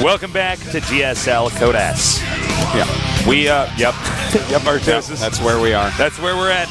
Welcome back to GSL Code S. Yeah. We, yep, Artosis. Yeah, that's where we are. That's where we're at.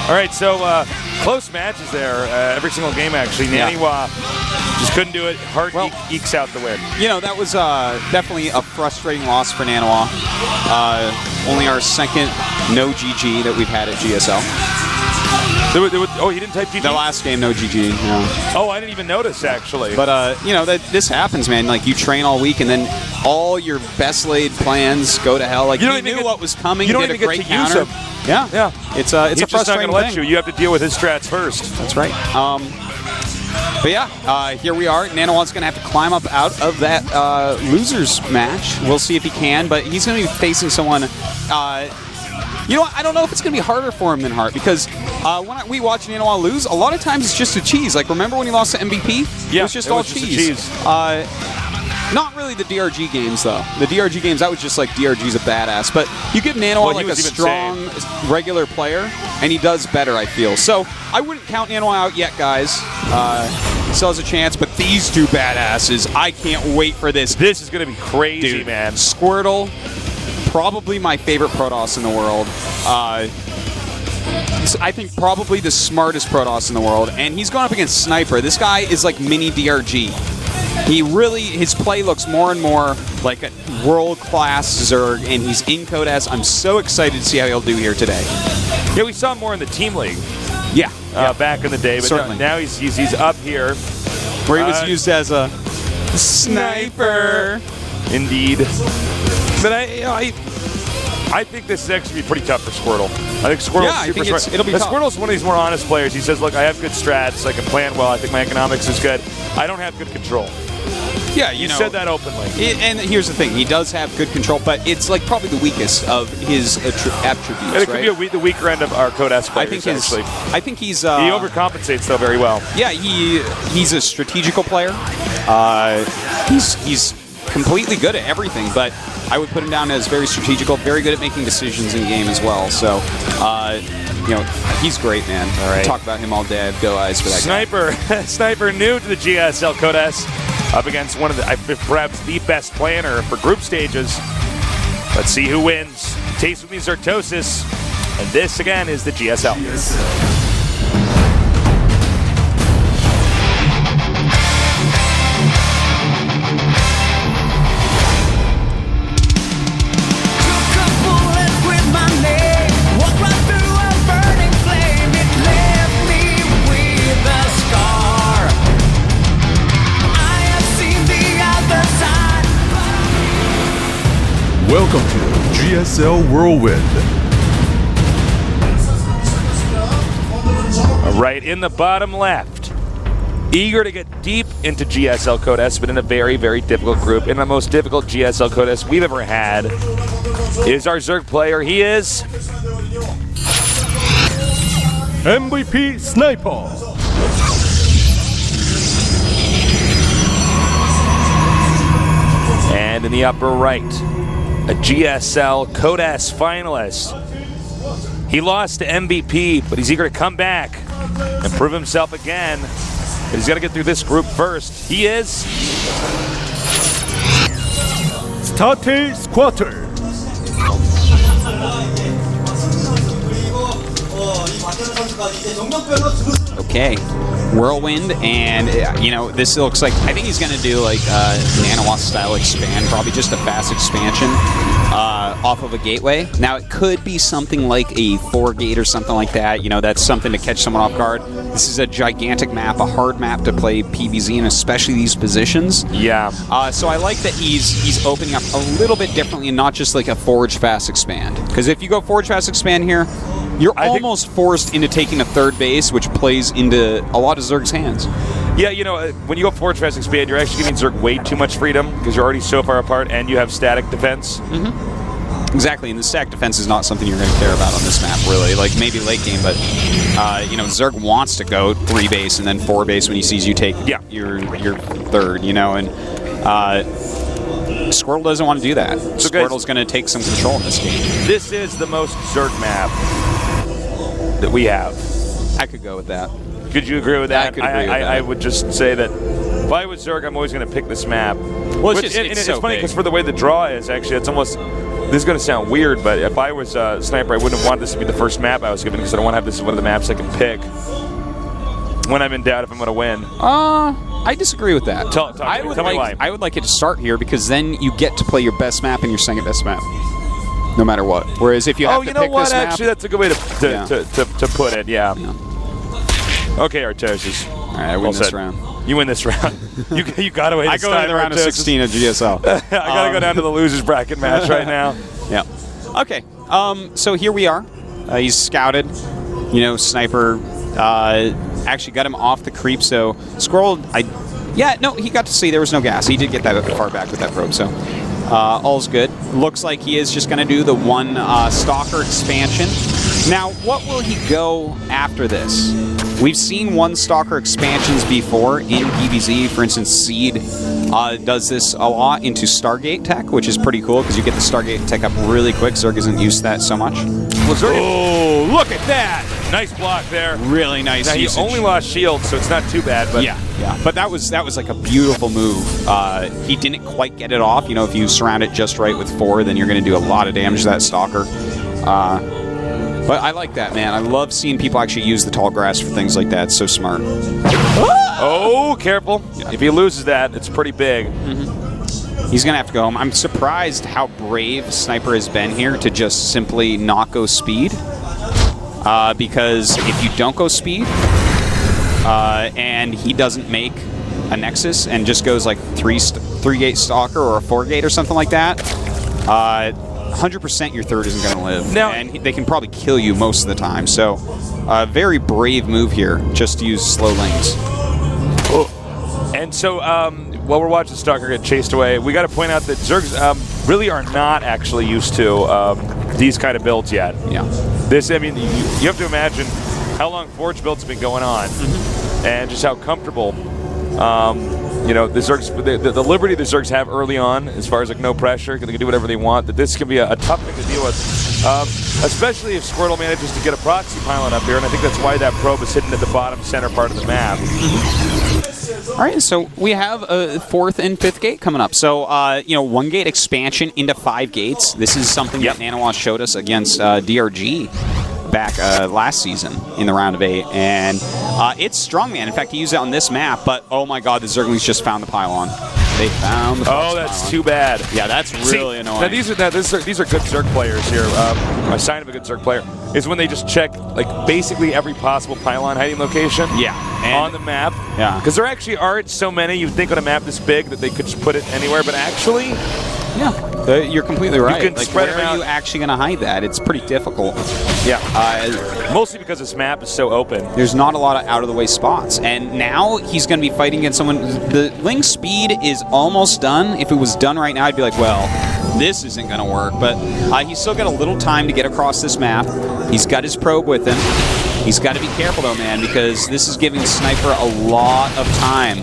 All right, so close matches there. Every single game, actually. Naniwa just couldn't do it. Hart ekes out the win. You know, that was definitely a frustrating loss for Nanawa. Only our second no GG that we've had at GSL. Oh, he didn't type GG? The last game, no GG. Yeah. Oh, I didn't even notice, actually. But, you know, this happens, man. Like, you train all week, and then all your best-laid plans go to hell. Like, you knew what was coming. You don't did even a great get to use counter. him. Yeah. It's a He's frustrating not thing. You have to deal with his strats first. That's right. But yeah, here we are. Nanawan's going to have to climb up out of that losers match. We'll see if he can, but he's going to be facing someone. You know what? I don't know if it's going to be harder for him than Hart, because when we watch Nanawa lose, a lot of times it's just a cheese. Like, remember when he lost to MVP? Yeah, it was just all cheese. Not really the DRG games, though. The DRG games, that was just like DRG's a badass. But you give Nanawa like a strong, regular player, and he does better, I feel. So I wouldn't count Nanawa out yet, guys. Still has a chance, but these two badasses, I can't wait for this. This is going to be crazy, dude, man. Squirtle, probably my favorite Protoss in the world. I think probably the smartest Protoss in the world, and he's going up against Sniper. This guy is like mini DRG. His play looks more and more like a world-class Zerg, and he's in Code S. I'm so excited to see how he'll do here today. Yeah, we saw him more in the team league. Yeah. Back in the day, but now he's up here. Where he was used as a sniper. Indeed. But I think this is actually pretty tough for Squirtle. I think Squirtle's super smart. It'll be tough. Squirtle's one of these more honest players. He says, look, I have good strats. I can plan well. I think my economics is good. I don't have good control. Yeah, you said that openly. And here's the thing. He does have good control, but it's like probably the weakest of his attributes, and it could be the weaker end of our Code S players, I think he's... he overcompensates, though, very well. Yeah, he's a strategical player. He's completely good at everything, but I would put him down as very strategical, very good at making decisions in game as well. So, you know, he's great, man. All right. Talk about him all day. I have go eyes for that guy. Sniper new to the GSL Code S, up against one of the, perhaps the best planner for group stages. Let's see who wins. Taste with me, Zertosis. And this, again, is the GSL. Welcome to GSL Whirlwind. Right in the bottom left. Eager to get deep into GSL Code S, but in a very, very difficult group. In the most difficult GSL Code S we've ever had is our Zerg player. He is MVP Sniper. And in the upper right, a GSL Code S finalist. He lost to MVP, but he's eager to come back and prove himself again. But he's got to get through this group first. He is Squirtle. Okay, Whirlwind, and you know, this looks like, I think he's going to do like Nanawa style expand, probably just a fast expansion off of a gateway. Now it could be something like a 4-gate or something like that. You know, that's something to catch someone off guard. This is a gigantic map, a hard map to play PvZ in, especially these positions. Yeah. So I like that he's opening up a little bit differently and not just like a forge fast expand. Because if you go forge fast expand here, you're almost forced into taking a third base, which plays into a lot of Zerg's hands. Yeah, you know, when you go forward fast expand, you're actually giving Zerg way too much freedom because you're already so far apart and you have static defense. Mm-hmm. Exactly, and the static defense is not something you're going to care about on this map, really. Like, maybe late game, but, you know, Zerg wants to go 3 base and then 4 base when he sees you take your third, you know, and Squirtle doesn't want to do that. So Squirtle's going to take some control in this game. This is the most Zerg map that we have. I could go with that. Could you agree with that? I could agree with that. I would just say that If I was Zerg, I'm always going to pick this map. Well, it's so funny big. because for the way the draw is, actually, it's almost. This is going to sound weird, but if I was a Sniper, I wouldn't have wanted this to be the first map I was given because I don't want to have this as one of the maps I can pick when I'm in doubt if I'm going to win. I disagree with that. Tell me why. I would like it to start here because then you get to play your best map and your second best map, no matter what. Whereas if you have to pick this map, actually, that's a good way to put it. Yeah. Okay, Artosis. All right, I win this round. You win this round. you got away. I go to the round of 16 of GSL. I got to go down to the losers bracket match right now. Yeah. Okay. So here we are. He's scouted. Sniper actually got him off the creep. So Squirtle, he got to see there was no gas. He did get that far back with that probe. So all's good. Looks like he is just going to do the one Stalker expansion. Now, what will he go after this? We've seen one Stalker expansions before in PvZ. For instance, Seed does this a lot into Stargate tech, which is pretty cool because you get the Stargate tech up really quick. Zerg isn't used to that so much. Oh, look at that! Nice block there. Really nice now, usage. He only lost shield, so it's not too bad. But yeah. But that was like a beautiful move. He didn't quite get it off. If you surround it just right with 4, then you're going to do a lot of damage to that Stalker. But I like that, man. I love seeing people actually use the tall grass for things like that. It's so smart. Oh, careful. Yeah. If he loses that, it's pretty big. Mm-hmm. He's going to have to go home. I'm surprised how brave Sniper has been here to just simply not go speed. Because if you don't go speed, and he doesn't make a Nexus and just goes like 3-gate Stalker or a 4-gate or something like that, 100% your third isn't going to live. Now, and they can probably kill you most of the time. So, very brave move here, just to use slow lanes. And so, while we're watching Stalker get chased away, we got to point out that Zergs really are not actually used to these kind of builds yet. Yeah. You have to imagine how long Forge builds have been going on, and just how comfortable. The Zergs, the liberty the Zergs have early on, as far as like no pressure, they can do whatever they want. That this can be a tough thing to deal with, especially if Squirtle manages to get a proxy pylon up here, and I think that's why that probe is hidden at the bottom center part of the map. All right, so we have a 4th and 5th gate coming up. So, 1-gate expansion into 5 gates. This is something that Nanowash showed us against DRG back last season in the round of 8, and it's strong, man. In fact, he used it on this map, but oh my god, the Zerglings just found the pylon. They found the pylon. Oh, that's too bad. Yeah, that's really annoying. Now these are good Zerg players here. A sign of a good Zerg player is when they just check like basically every possible pylon hiding location on the map. Yeah. Because there actually aren't so many. You'd think on a map this big that they could just put it anywhere, but actually... Yeah, you're completely right. You can spread where are you actually going to hide that? It's pretty difficult. Yeah. Mostly because this map is so open. There's not a lot of out-of-the-way spots. And now he's going to be fighting against someone... The Link speed is almost done. If it was done right now, I'd be like, well, this isn't going to work. But he's still got a little time to get across this map. He's got his probe with him. He's got to be careful, though, man, because this is giving Sniper a lot of time.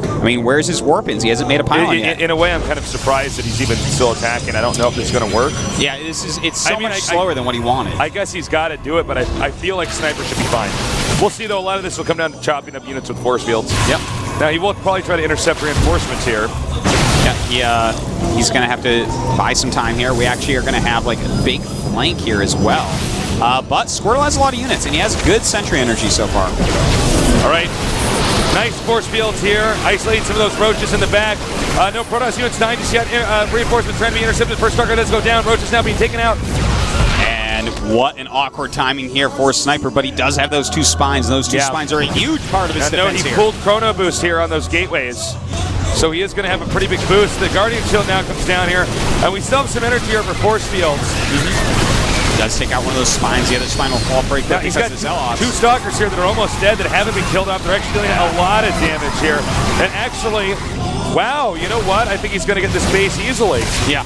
I mean, where's his warp-ins? He hasn't made a pylon yet. In a way, I'm kind of surprised that he's even still attacking. I don't know if this is going to work. Yeah, it's so much slower than what he wanted. I guess he's got to do it, but I feel like Sniper should be fine. We'll see, though. A lot of this will come down to chopping up units with force fields. Yep. Now, he will probably try to intercept reinforcements here. Yeah, he's going to have to buy some time here. We actually are going to have, like, a big flank here as well. But Squirtle has a lot of units, and he has good sentry energy so far. All right. Nice force fields here, isolating some of those roaches in the back. No Protoss units 9 just yet. Reinforcements trying to be intercepted. First Stalker does go down. Roaches now being taken out. And what an awkward timing here for Sniper, but he does have those 2 spines, and those 2 spines are a huge part of his defense he pulled Chrono Boost here on those gateways. So he is going to have a pretty big boost. The Guardian Shield now comes down here. And we still have some energy over force fields. Does take out one of those spines. The other spine will fall pretty quick because of the Zealots. 2 Stalkers here that are almost dead that haven't been killed off. They're actually doing a lot of damage here. And actually, wow, you know what? I think he's going to get this base easily. Yeah.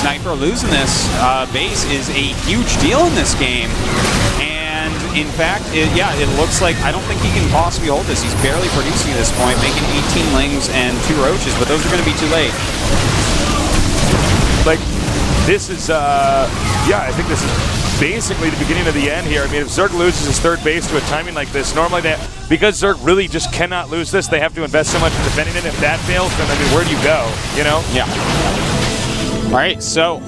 Sniper losing this base is a huge deal in this game. And in fact, it looks like I don't think he can possibly hold this. He's barely producing at this point, making 18 lings and 2 roaches, but those are going to be too late. Like, this is, I think this is basically the beginning of the end here. I mean, if Zerg loses his third base to a timing like this, normally because Zerg really just cannot lose this, they have to invest so much in defending it. If that fails, then I mean, where do you go? You know? Yeah. All right, so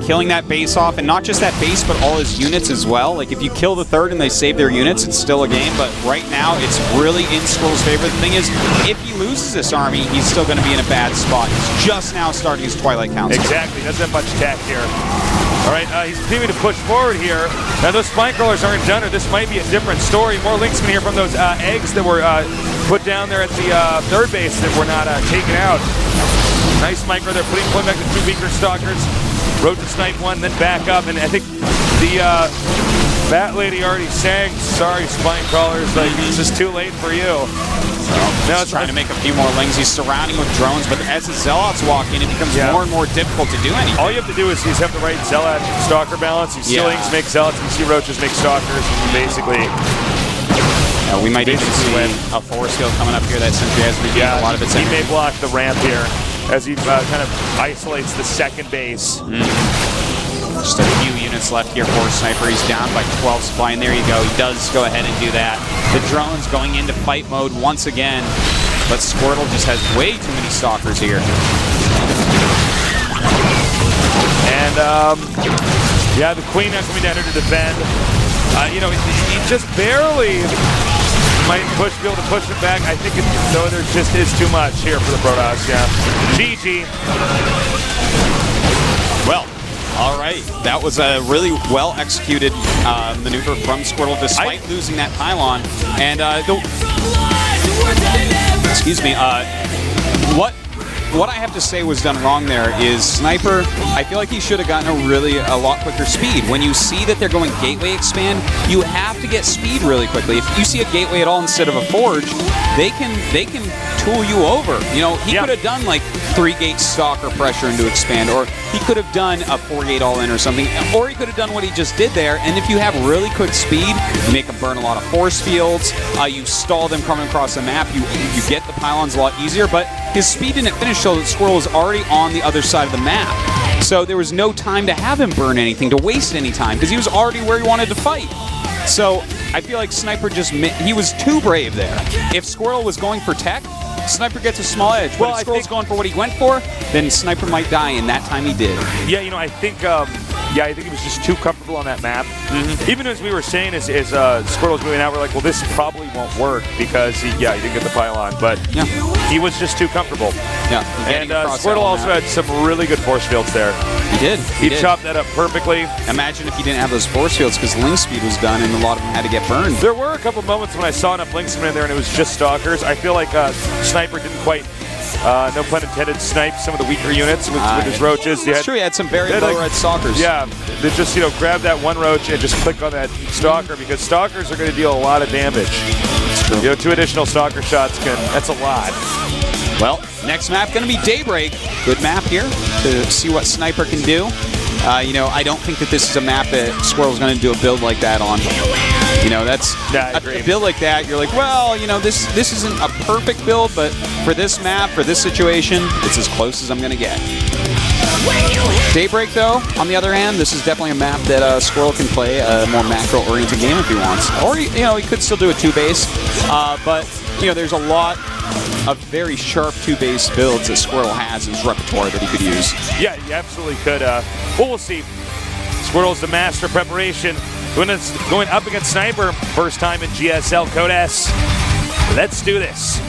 killing that base off, and not just that base, but all his units as well. Like, if you kill the third and they save their units, it's still a game, but right now, it's really in Squirtle's favor. The thing is, if he loses this army, he's still going to be in a bad spot. He's just now starting his Twilight Council. Exactly, doesn't have much attack here. All right, he's continuing to push forward here. Now, those spine crawlers aren't done, or this might be a different story. More Linksmen here from those eggs that were put down there at the third base that were not taken out. Nice micro there, pulling back the two weaker stalkers. Road to snipe one, then back up, and I think the Bat Lady already sang, sorry, spine crawlers, like, it's just too late for you. Now he's trying to make a few more lings. He's surrounding with drones, but as the Zealots walk in, it becomes more and more difficult to do anything. All you have to do is have the right Zealot stalker balance. You see lings make Zealots, you see roaches make stalkers, and basically... we might even see a force field coming up here that Sentry has regained a lot of its energy. He may block the ramp here as he kind of isolates the second base. Just a few units left here for Sniper. He's down by 12 supply, and there you go. He does go ahead and do that. The drone's going into fight mode once again, but Squirtle just has way too many stalkers here. And, the Queen not coming down here to defend. You know, he just barely might be able to push it back. I think there just is too much here for the Protoss, GG. Well, all right. That was a really well-executed maneuver from Squirtle, despite losing that pylon. And, excuse me, what I have to say was done wrong there is Sniper, I feel like he should have gotten a lot quicker speed. When you see that they're going gateway expand, you have to get speed really quickly. If you see a gateway at all instead of a forge, they can tool you over. You know, he could have done like 3-gate stalker pressure into expand, or he could have done a 4-gate all-in or something, or he could have done what he just did there. And if you have really quick speed, you make them burn a lot of force fields, you stall them coming across the map, you get the pylons a lot easier, but his speed didn't finish so that Squirtle was already on the other side of the map. So there was no time to have him burn anything, to waste any time, because he was already where he wanted to fight. So I feel like Sniper he was too brave there. If Squirtle was going for tech, Sniper gets a small edge. Well, if Squirtle's going for what he went for, then Sniper might die, and that time he did. Yeah, you know, I think he was just too comfortable on that map. Even as we were saying, as Squirtle was moving out, we're like, well, this probably won't work because he didn't get the pylon, but he was just too comfortable. Yeah, and Squirtle also had some really good force fields there. He did. He chopped that up perfectly. Imagine if he didn't have those force fields, because link speed was done, and a lot of them had to get burned. There were a couple moments when I saw enough Linksmen in there, and it was just stalkers. I feel like Sniper didn't quite, no pun intended, snipe some of the weaker units with his roaches. It's true, he had some very low red stalkers. Yeah, they just, grab that one roach and just click on that stalker, because stalkers are going to deal a lot of damage. It's true. 2 additional stalker shots that's a lot. Well, next map going to be Daybreak. Good map here to see what Sniper can do. I don't think that this is a map that Squirtle's going to do a build like that on. That's a build like that. You're like, well, this isn't a perfect build, but for this map, for this situation, it's as close as I'm going to get. Daybreak, though, on the other hand, this is definitely a map that Squirtle can play a more macro-oriented game if he wants. Or, he could still do a 2-base, but, there's a lot of very sharp 2-base builds that Squirtle has in his repertoire that he could use. Yeah, he absolutely could. Well, we'll see. Squirtle's the master of preparation. Going up against Sniper, first time in GSL Code S. Let's do this.